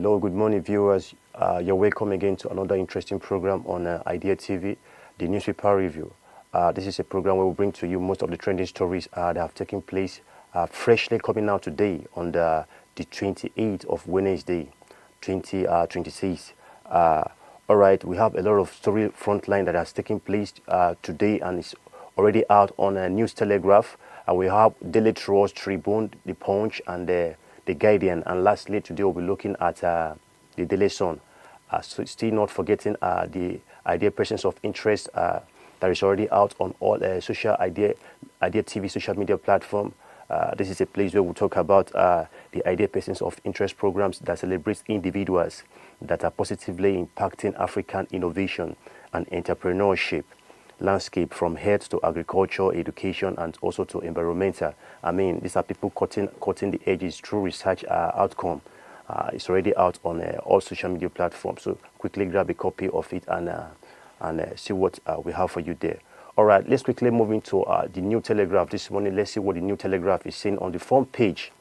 Hello, good morning, viewers. You're welcome again to another interesting program on iDEA TV, the newspaper review. This is a program where we bring to you most of the trending stories that have taken place, freshly coming out today on the 28th of Wednesday, 2026. All right, we have a lot of story frontline that has taken place today and is already out on a News Telegraph. We have Daily Trust, Tribune, The Punch, and the Guardian. And lastly, today we'll be looking at the Daily Sun. So still not forgetting the iDEA Persons of Interest that is already out on all social iDEA TV social media platform. This is a place where we'll talk about the iDEA Persons of Interest programs that celebrates individuals that are positively impacting African innovation and entrepreneurship landscape, from health to agriculture, education, and also to environmental. I mean, these are people cutting the edges through research outcome. It's already out on all social media platforms. So quickly grab a copy of it and see what we have for you there. All right, let's quickly move into the New Telegraph this morning. Let's see what the New Telegraph is saying on the front page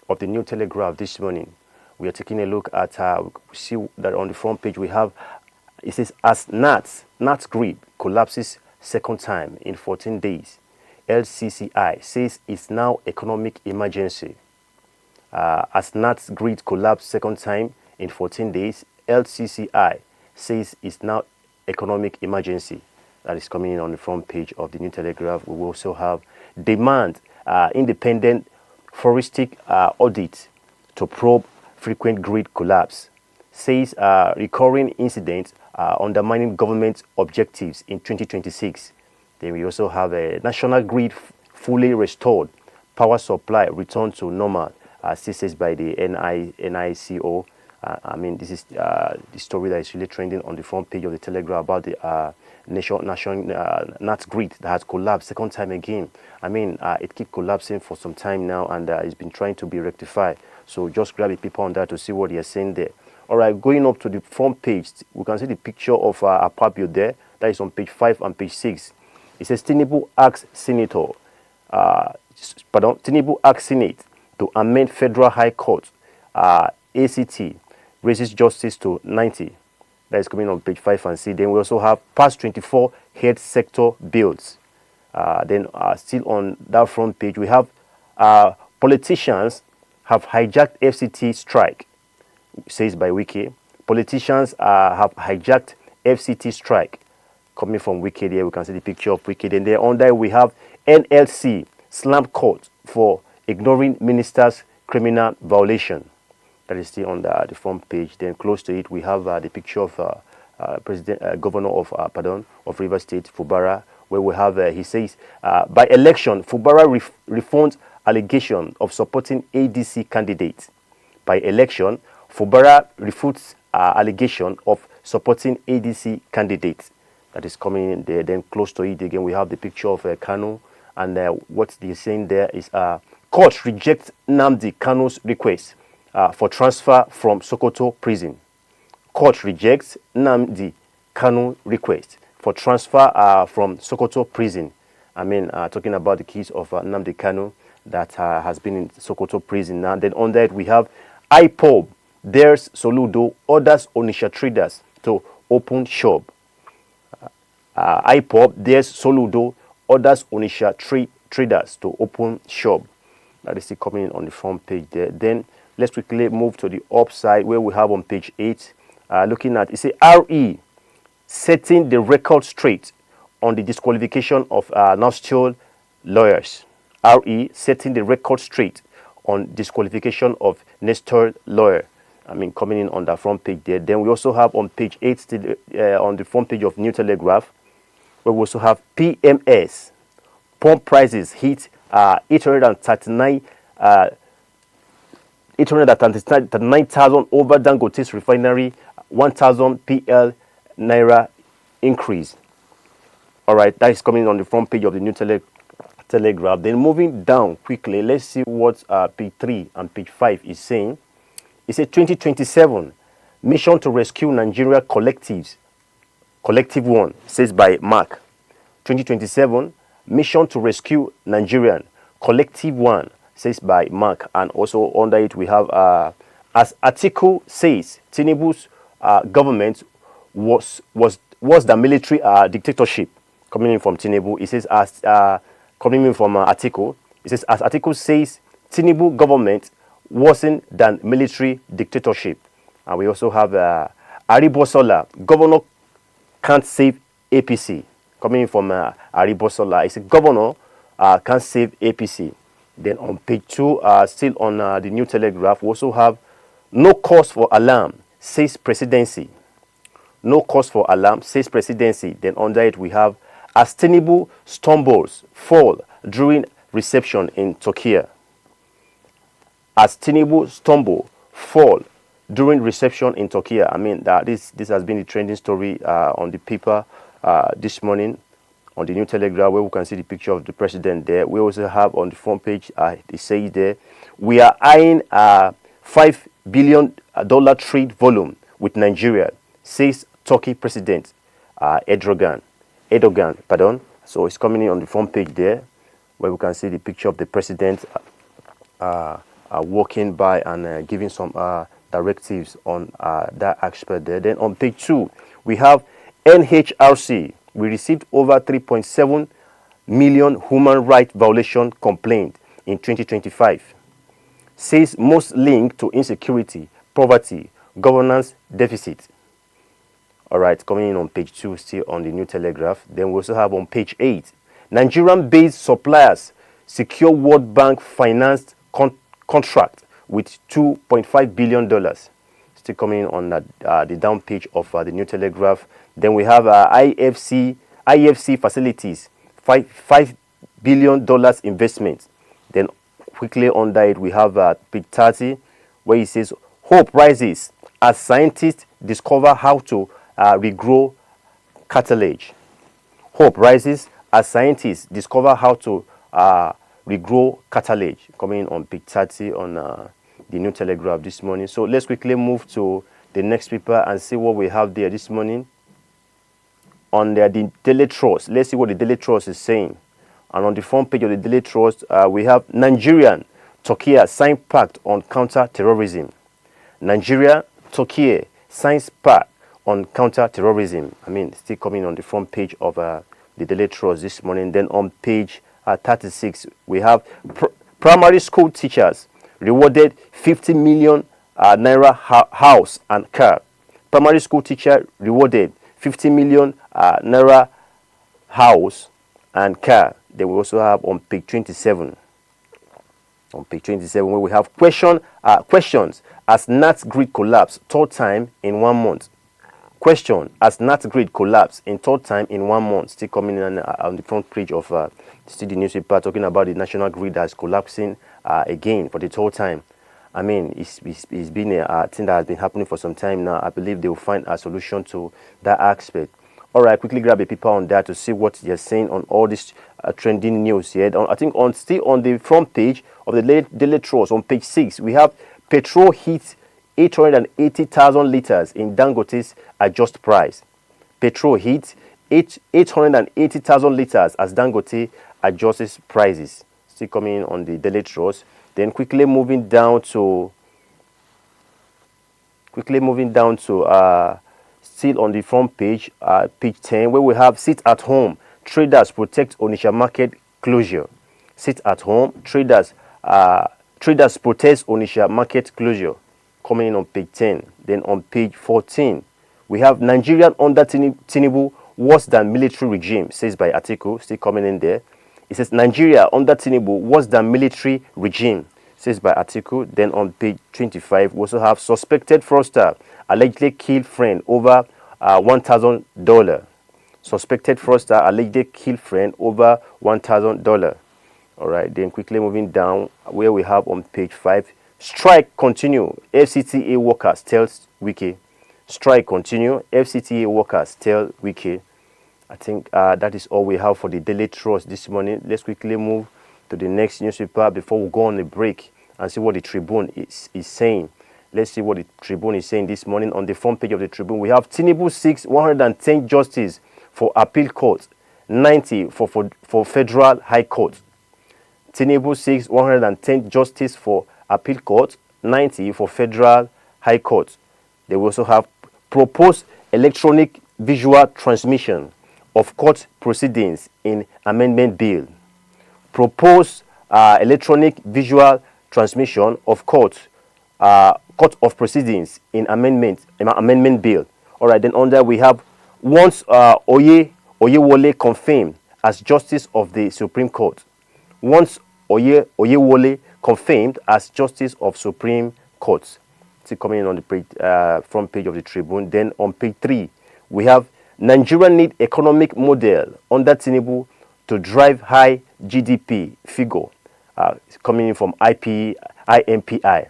of the New Telegraph this morning. We are taking a look at see that on the front page we have, it says, as NAT's grid collapses second time in 14 days, LCCI says it's now economic emergency. As NAT's grid collapsed second time in 14 days, LCCI says it's now economic emergency. That is coming in on the front page of the New Telegraph. We will also have demand independent forensic audit to probe frequent grid collapse. Says recurring incidents undermining government objectives in 2026. Then we also have a national grid fully restored, power supply returned to normal, says by the NICO. I mean, this is the story that is really trending on the front page of the Telegraph about the national NAT grid that has collapsed second time again. I mean, it keeps collapsing for some time now, and it's been trying to be rectified. So just grab the paper on that to see what they are saying there. All right, going up to the front page, we can see the picture of Apapio there. That is on page 5 and page 6. It says Tinubu asks Tinubu asks Senate to amend Federal High Court. ACT raises justice to 90. That is coming on page 5 and 6. Then we also have past 24 health sector bills. Then still on that front page, we have politicians have hijacked FCT strike. Says by WIZKID. Politicians have hijacked FCT strike. Coming from WIZKID here, we can see the picture of WIZKID. And there under we have NLC slam court for ignoring ministers' criminal violation. That is still on the front page. Then close to it, we have the picture of Governor of Rivers State, Fubara, where we have he says by election, Fubara refunds allegation of supporting ADC candidates. By election, Fubara refutes allegation of supporting ADC candidates. That is coming in there. Then close to it again, we have the picture of Kanu, and what they're saying there is court rejects Nnamdi Kanu's request for transfer from Sokoto prison. Court rejects Nnamdi Kanu request for transfer from Sokoto prison. I mean, talking about the case of Nnamdi Kanu that has been in Sokoto prison now. Then on that we have IPOB dares Soludo orders Onisha traders to open shop. IPOB dares Soludo orders Onisha traders to open shop. That is still coming in on the front page there. Then let's quickly move to the upside where we have on page 8, looking at, it says RE setting the record straight on the disqualification of Nostal lawyers. RE setting the record straight on disqualification of Nestor lawyer. I mean, coming in on the front page there. Then we also have on page 8, on the front page of New Telegraph, where we also have PMS. Pump prices hit 839,000 over Dangote's refinery, 1,000 PL Naira increase. All right, that is coming on the front page of the New Telegraph. Then moving down quickly, let's see what page 3 and page 5 is saying. It's a 2027 mission to rescue Nigeria collective one, says by Mark. 2027 mission to rescue Nigerian collective one, says by Mark. And also under it we have As article says, Tinubu's government was the military dictatorship. Coming in from Tinubu, it says as coming in from article, it says as article says, Tinubu government wasn't the military dictatorship. And we also have Aribosola, governor can't save APC. Coming in from Aribosola, it says governor can't save APC. Then on page 2, still on the New Telegraph, we also have no cause for alarm, says presidency. No cause for alarm, says presidency. Then under it, we have as Tinubu stumbles, fall during reception in Turkey. As Tinubu stumble, fall during reception in Turkey. I mean, this has been the trending story on the paper this morning on the New Telegraph, where we can see the picture of the president there. We also have on the front page, it says there, we are eyeing $5 billion trade volume with Nigeria, says Turkey President Erdogan. So it's coming in on the front page there, where we can see the picture of the president walking by and giving some directives on that aspect there. Then on page 2, we have NHRC. We received over 3.7 million human rights violation complaints in 2025. Says most linked to insecurity, poverty, governance deficit. All right, coming in on page 2, still on the New Telegraph. Then we also have on page 8, Nigerian-based suppliers secure World Bank financed contract with $2.5 billion. Still coming in on the down page of the New Telegraph. Then we have IFC facilities, $5 billion investment. Then quickly under it, we have page 30, where it says, hope rises as scientists discover how to regrow cartilage. Hope rises as scientists discover how to regrow cartilage. Coming in on page 30 on the New Telegraph this morning. So let's quickly move to the next paper and see what we have there this morning. On the Daily Trust, let's see what the Daily Trust is saying. And on the front page of the Daily Trust, we have Nigerian, Turkey sign pact on counter-terrorism. Nigeria, Turkey signs pact on counter-terrorism. I mean, still coming on the front page of the Daily Trust this morning. Then on page 36, we have primary school teachers rewarded 50 million naira house and car. Primary school teacher rewarded 50 million naira house and car. They will also have on page 27. On page 27, where we have questions as Nats grid collapse third time in 1 month. Question as Nats grid collapse in third time in 1 month. Still coming in on the front page of still the newspaper, talking about the national grid that's collapsing again for the third time. I mean, it's been a thing that has been happening for some time now. I believe they will find a solution to that aspect. All right, quickly grab a paper on that to see what they're saying on all this trending news here. I think still on the front page of the Daily Trust, on page 6, we have petrol hits 880,000 liters in Dangote's adjust price. Petrol hits 880,000 liters as Dangote adjusts prices. Still coming in on the Daily Trust. Then quickly moving down to still on the front page, page 10, where we have sit at home, traders protect Onitsha market closure. Sit at home, traders protest Onitsha market closure. Coming in on page 10. Then on page 14, we have Nigerian under Tinubu worse than military regime, says by article, still coming in there. It says Nigeria under Tinubu worse than military regime, says by article. Then on page 25, we also have suspected fraudster allegedly killed friend over $1,000. Suspected fraudster allegedly killed friend over $1,000. All right, then quickly moving down, where we have on page 5, strike continue. FCTA workers tells WIZKID. Strike continue. FCTA workers tell WIZKID. I think that is all we have for the Daily Trust this morning. Let's quickly move to the next newspaper before we go on a break and see what the Tribune is saying. Let's see what the Tribune is saying this morning. On the front page of the Tribune, we have Tinubu seeks 110 justice for appeal court, 90 for federal high court. Tinubu seeks 110 justice for appeal court, 90 for Federal High Court. They will also have proposed electronic visual transmission of court proceedings in amendment bill. Proposed electronic visual transmission of court of proceedings in amendment bill. All right, then under we have once Oyewole confirmed as Justice of the Supreme Court. Once Oyewole confirmed as Justice of Supreme Court. See coming in on the front page of the Tribune. Then on page 3, we have Nigeria need economic model under Tinubu to drive high GDP figure. Coming in from IMPI.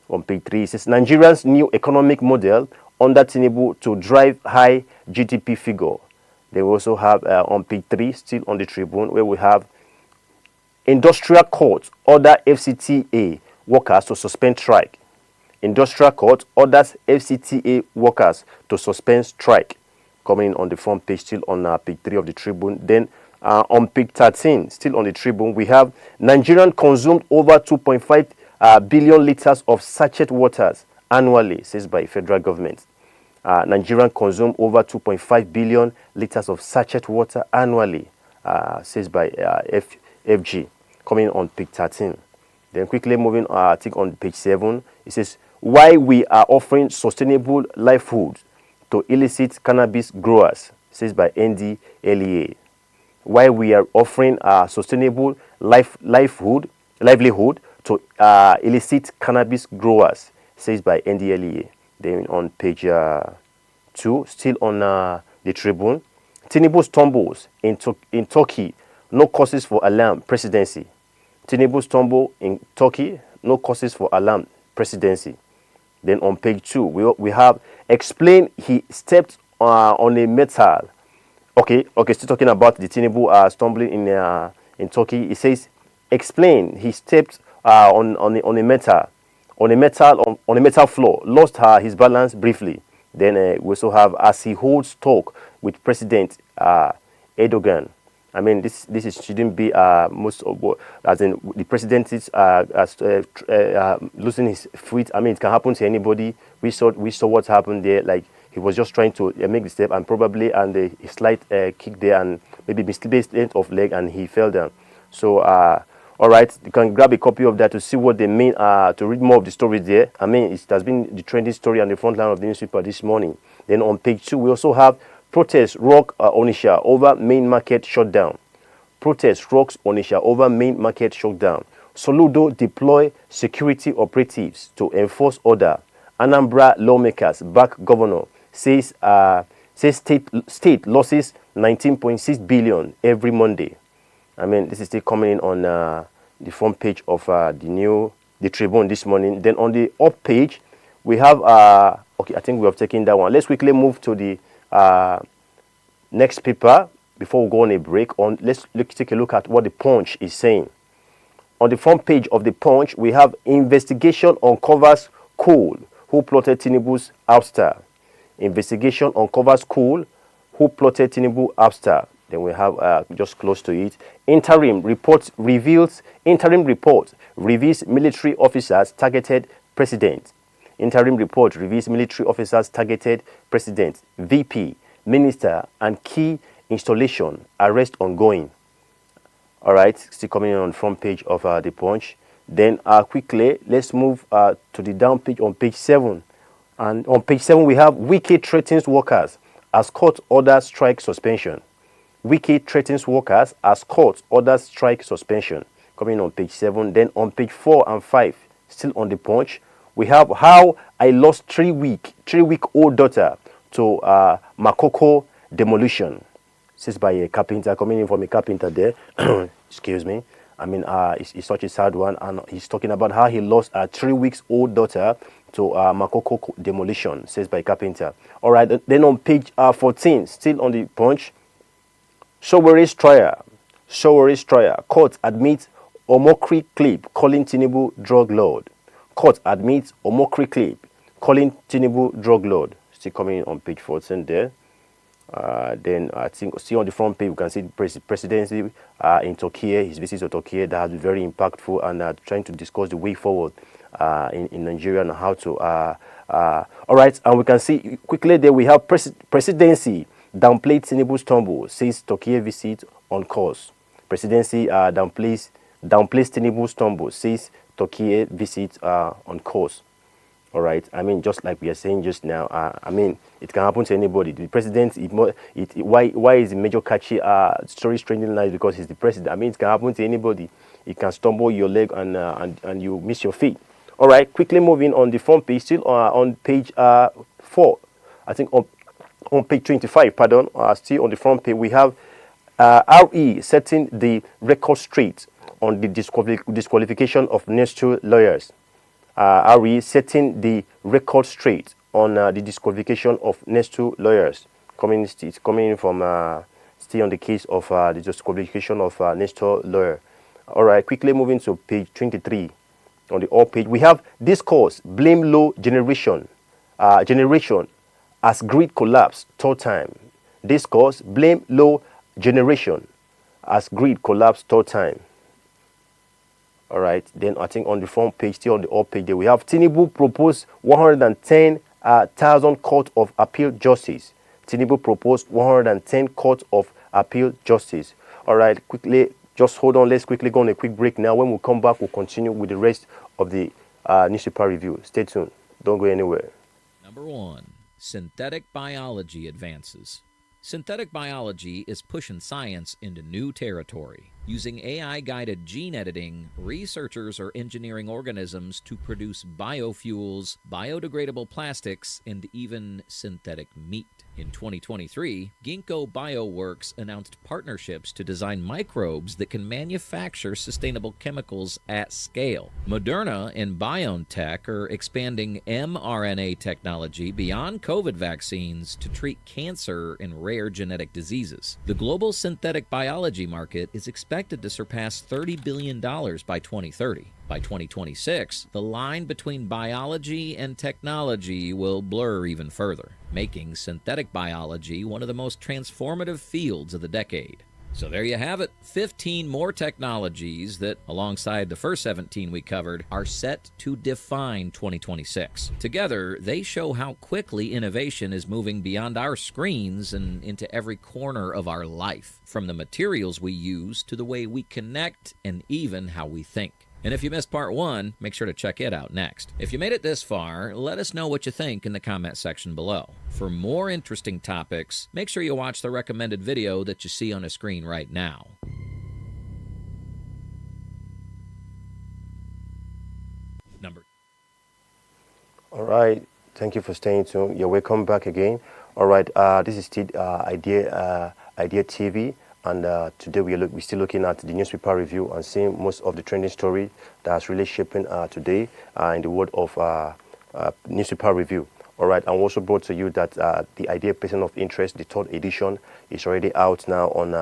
On page 3, it says Nigeria's new economic model under Tinubu to drive high GDP figure. They also have on page 3, still on the Tribune, where we have Industrial Court order FCTA workers to suspend strike. Industrial Court orders FCTA workers to suspend strike. Coming on the front page, still on page 3 of the Tribune. Then on page 13, still on the Tribune, we have Nigerian consumed over 2.5 billion liters of sachet waters annually, says by federal government. Nigerian consume over 2.5 billion liters of sachet water annually, says by FG. Coming on page 13. Then quickly moving, I think on page 7, it says, why we are offering sustainable livelihood to illicit cannabis growers, says by NDLEA. Why we are offering sustainable livelihood to illicit cannabis growers, says by NDLEA. Then on page 2, still on the Tribune, Tinubu stumbles in Turkey, no causes for alarm, presidency. Tinubu stumble in Turkey, no causes for alarm, presidency. Then on page 2, we have explain he stepped on a metal. Okay, still talking about the Tinubu stumbling in Turkey. It says explain he stepped on a metal floor, lost his balance briefly. Then we also have as he holds talk with President Erdogan. I mean, this shouldn't be most of what, as in the president is losing his feet. I mean, it can happen to anybody. We saw what happened there. Like he was just trying to make the step and probably a slight kick there and maybe misplacement of leg and he fell down. So all right, you can grab a copy of that to see what they mean. To read more of the story there. I mean, it has been the trending story on the front line of the newspaper this morning. Then on page 2, we also have protests rock Onitsha over main market shutdown. Protests rocks Onitsha over main market shutdown. Soludo deploy security operatives to enforce order. Anambra lawmakers back governor. Says state losses 19.6 billion every Monday. I mean, this is still coming in on the front page of the Tribune this morning. Then on the up page, we have okay, I think we have taken that one. Let's quickly move to the next paper before we go on a break. Let's take a look at what the Punch is saying. On the front page of the Punch, we have investigation uncovers Cole who plotted Tinubu's ouster. Investigation uncovers Cole who plotted Tinubu ouster. Then we have just close to it. Interim report reveals military officers targeted president. Interim report reveals military officers targeted president, VP, minister, and key installation. Arrest ongoing. All right, still coming on front page of the Punch. Then quickly, let's move to the down page on page 7. And on page 7, we have WIZKID threatens workers as court orders strike suspension. WIZKID threatens workers as court orders strike suspension. Coming on page 7. Then on page 4 and 5, still on the Punch, we have how I lost 3-week-old daughter to Makoko demolition. This is by a carpenter, coming in from a carpenter there. Excuse me. I mean, it's such a sad one. And he's talking about how he lost a 3-week-old daughter to Makoko demolition, says by a carpenter. All right, then on page 14, still on the Punch, Showori's trial. Court admits Omokri clip calling Tinubu drug lord. Court admits Omokri clip calling Tinubu drug lord. Still coming in on page 14 there. Then I think see on the front page we can see the presidency in Turkey, his visit to Turkey that has been very impactful and trying to discuss the way forward. in Nigeria and how to. All right, and we can see quickly there we have presidency downplayed Tinubu's tumble, says Turkey visit on course. Presidency downplays Tinubu's tumble, says Turkey visit on course. All right. I mean, just like we are saying just now, I mean, it can happen to anybody. The president, why is the major catchy story trending now? Because he's the president. I mean, it can happen to anybody. It can stumble your leg and you miss your feet. All right. Quickly moving on the front page, still on page 4. I think on page 25. Pardon. Still on the front page, we have RE setting the record straight on the disqualification of NESTO lawyers. RE setting the record straight on the disqualification of NESTO lawyers. It's coming from still on the case of the disqualification of NESTO lawyer. All right, quickly moving to page 23 on the all page. We have discourse blame low generation as grid collapse third time. Discourse blame low generation as grid collapse third time. All right, then I think on the front page, still on the up page, there we have Tinubu proposed 110,000 Court of Appeal justice. Tinubu proposed 110 Court of Appeal justice. All right, quickly, just hold on. Let's quickly go on a quick break now. When we come back, we'll continue with the rest of the newspaper review. Stay tuned. Don't go anywhere. Number 1, synthetic biology advances. Synthetic biology is pushing science into new territory. Using AI-guided gene editing, researchers are engineering organisms to produce biofuels, biodegradable plastics, and even synthetic meat. In 2023, Ginkgo Bioworks announced partnerships to design microbes that can manufacture sustainable chemicals at scale. Moderna and BioNTech are expanding mRNA technology beyond COVID vaccines to treat cancer and rare genetic diseases. The global synthetic biology market is expected to surpass $30 billion by 2030. By 2026, the line between biology and technology will blur even further, making synthetic biology one of the most transformative fields of the decade. So there you have it, 15 more technologies that, alongside the first 17 we covered, are set to define 2026. Together, they show how quickly innovation is moving beyond our screens and into every corner of our life, from the materials we use to the way we connect and even how we think. And if you missed part 1, make sure to check it out next. If you made it this far, let us know what you think in the comment section below. For more interesting topics, make sure you watch the recommended video that you see on the screen right now. All right, thank you for staying tuned. You're welcome back again. All right, this is still IDEA TV. And today we're still looking at the newspaper review and seeing most of the trending story that's really shaping today in the world of newspaper review. All right, and we also brought to you that the IDEA Person of Interest, the 3rd edition, is already out now on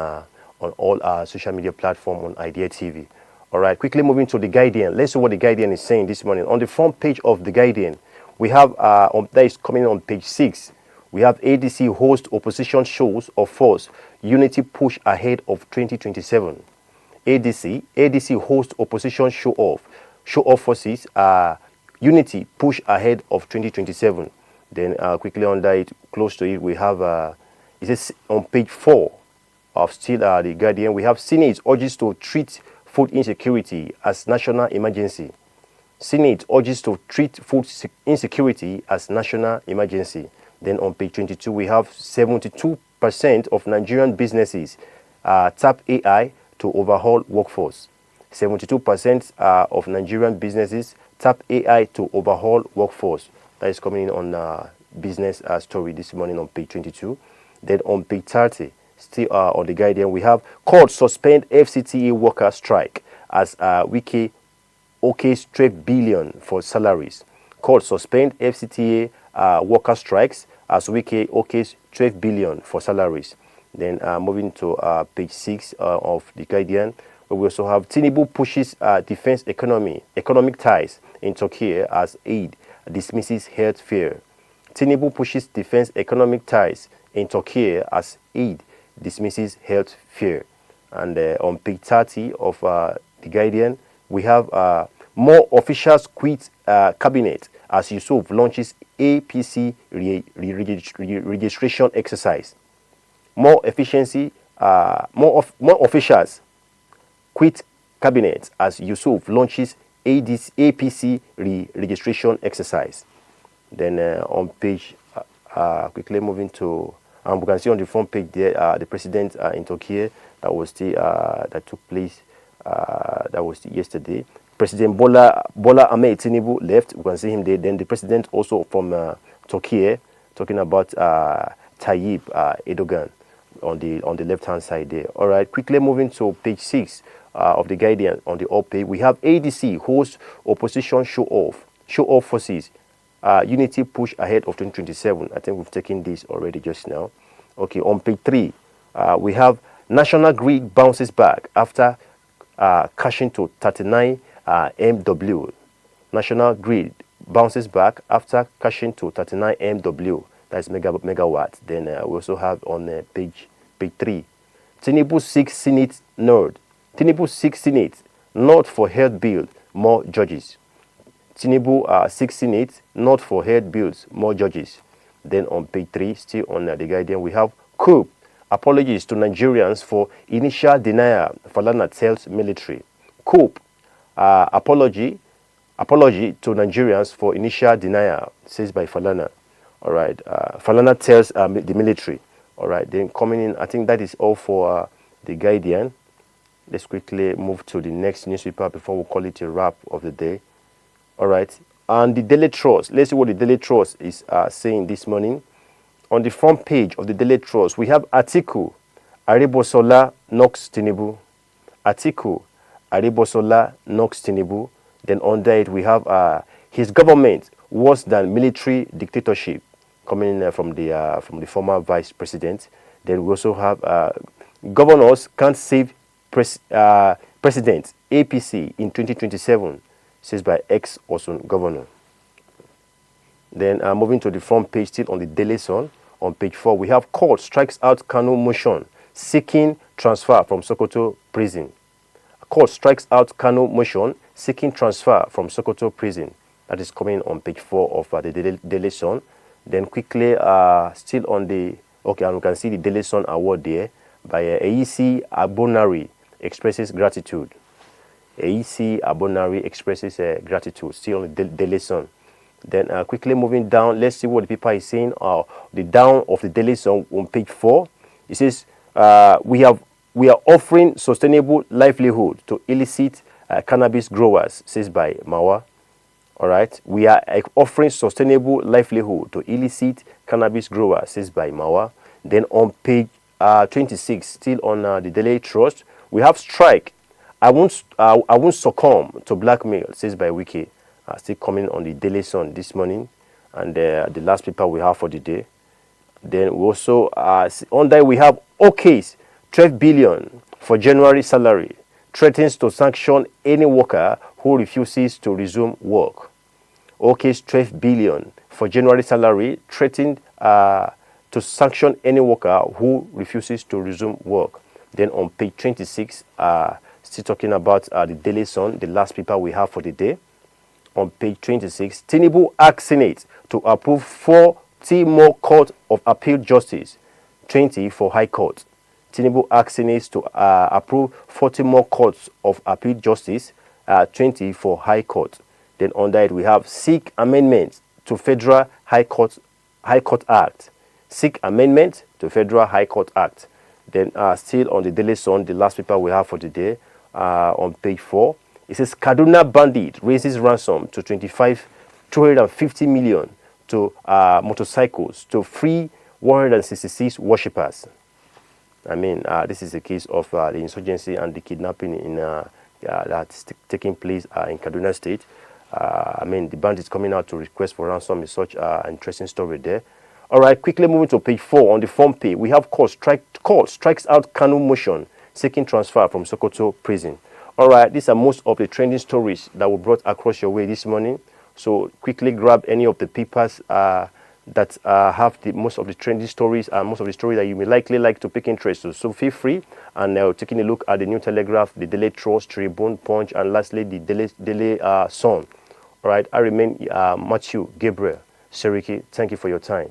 all social media platforms on IDEA TV. All right, quickly moving to the Guardian. Let's see what the Guardian is saying this morning. On the front page of the Guardian, we have that is coming on page 6. We have ADC host opposition shows of force, unity push ahead of 2027. ADC host opposition show off forces, unity push ahead of 2027. Then quickly under it, close to it, we have, it says on page 4 of still the Guardian, we have Senate urges to treat food insecurity as national emergency. Senate urges to treat food insecurity as national emergency. Then on page 22, we have 72% of Nigerian businesses tap AI to overhaul workforce. 72% of Nigerian businesses tap AI to overhaul workforce. That is coming in on business story this morning on page 22. Then on page 30, still on the Guardian, we have court suspend FCTA worker strike as WIZKID okays 12 billion for salaries. Court suspend FCTA worker strikes as WIZKID okays 12 billion for salaries. Then moving to page 6 of the Guardian, where we also have Tinubu pushes defense economic ties in Turkey as aid dismisses health fear. Tinubu pushes defense economic ties in Turkey as aid dismisses health fear. And on page 30 of the Guardian, we have More officials quit cabinet as Yusuf launches APC registration exercise. More officials quit cabinet as Yusuf launches APC registration exercise. Then on page, quickly moving to, we can see on the front page there the president in Turkey that took place, that was yesterday. President Bola Ahmed Tinubu left. We can see him there. Then the president also from Turkey, talking about Tayyip Erdogan on the left-hand side there. All right, quickly moving to page 6 of the Guardian on the up page. We have ADC hosts opposition show off forces. Unity push ahead of 2027. I think we've taken this already just now. Okay, on page 3, we have National Grid bounces back after cashing to 39 MW. National Grid bounces back after cashing to 39 MW. That's megawatts. Then we also have on page 3, Tinubu 6 Senate nod. Tinubu 6 Senate not for health bill, more judges. Tinubu 6 Senate not for health bills, more judges. Then on page 3, still on the Guardian, we have coup. Apologies to Nigerians for initial denial. Falana tells military. Coup. Apology to Nigerians for initial denial, says by Falana. All right. Falana tells the military. All right. Then coming in, I think that is all for the Guardian. Let's quickly move to the next newspaper before we call it a wrap of the day. All right. And the Daily Trust. Let's see what the Daily Trust is saying this morning. On the front page of the Daily Trust, we have Atiku Arebosola knocks Tinubu. Atiku Arebosola knocks Tinubu. Then under it, we have his government worse than military dictatorship, coming in from the former vice president. Then we also have governors can't save president APC in 2027, says by ex-Osun governor. Then moving to the front page, still on the Daily Sun, on page 4, we have court strikes out Kanu motion seeking transfer from Sokoto prison. Court strikes out Kanu motion seeking transfer from Sokoto prison. That is coming on page 4 of the Daily Sun. Then quickly, still on the, okay, and we can see the Daily Sun award there by AEC Abonari expresses gratitude. AEC Abonari expresses gratitude, still on the Daily Sun. Then quickly moving down, let's see what the paper is saying. The down of the Daily Sun on page 4. It says, we are offering sustainable livelihood to illicit cannabis growers, says by Mawa. All right. We are offering sustainable livelihood to illicit cannabis growers, says by Mawa. Then on page 26, still on the Daily Trust, we have strike. I won't succumb to blackmail, says by WIZKID. Still coming on the Daily Sun this morning, and the last paper we have for the day. Then we also on that we have OK's 12 billion for January salary, threatens to sanction any worker who refuses to resume work. OK's 12 billion for January salary, threatened to sanction any worker who refuses to resume work. Then on page 26, still talking about the Daily Sun, the last paper we have for the day. On page 26, Tinubu asks Senate to approve 40 more Court of Appeal Justice, 20 for High Court. Tinubu asks Senate to approve 40 more Courts of Appeal Justice, 20 for High Court. Then under it, we have seek amendment to Federal High Court Act. Seek amendment to Federal High Court Act. Then still on the Daily Sun, the last paper we have for today, on page 4. It says Kaduna bandit raises ransom to 250 million to motorcycles to free 166 worshippers. I mean, this is a case of the insurgency and the kidnapping that's taking place in Kaduna State. I mean, the bandits coming out to request for ransom is such an interesting story there. All right, quickly moving to page 4 on the front page, we have court strikes out Kanu motion seeking transfer from Sokoto prison. All right, these are most of the trending stories that were brought across your way this morning. So quickly grab any of the papers that have most of the trending stories and most of the stories that you may likely like to pick interest to. So feel free, and taking a look at the New Telegraph, the Daily Trust, Tribune, Punch, and lastly the Daily Sun. All right, I remain Matthew Gabriel Seriki. Thank you for your time.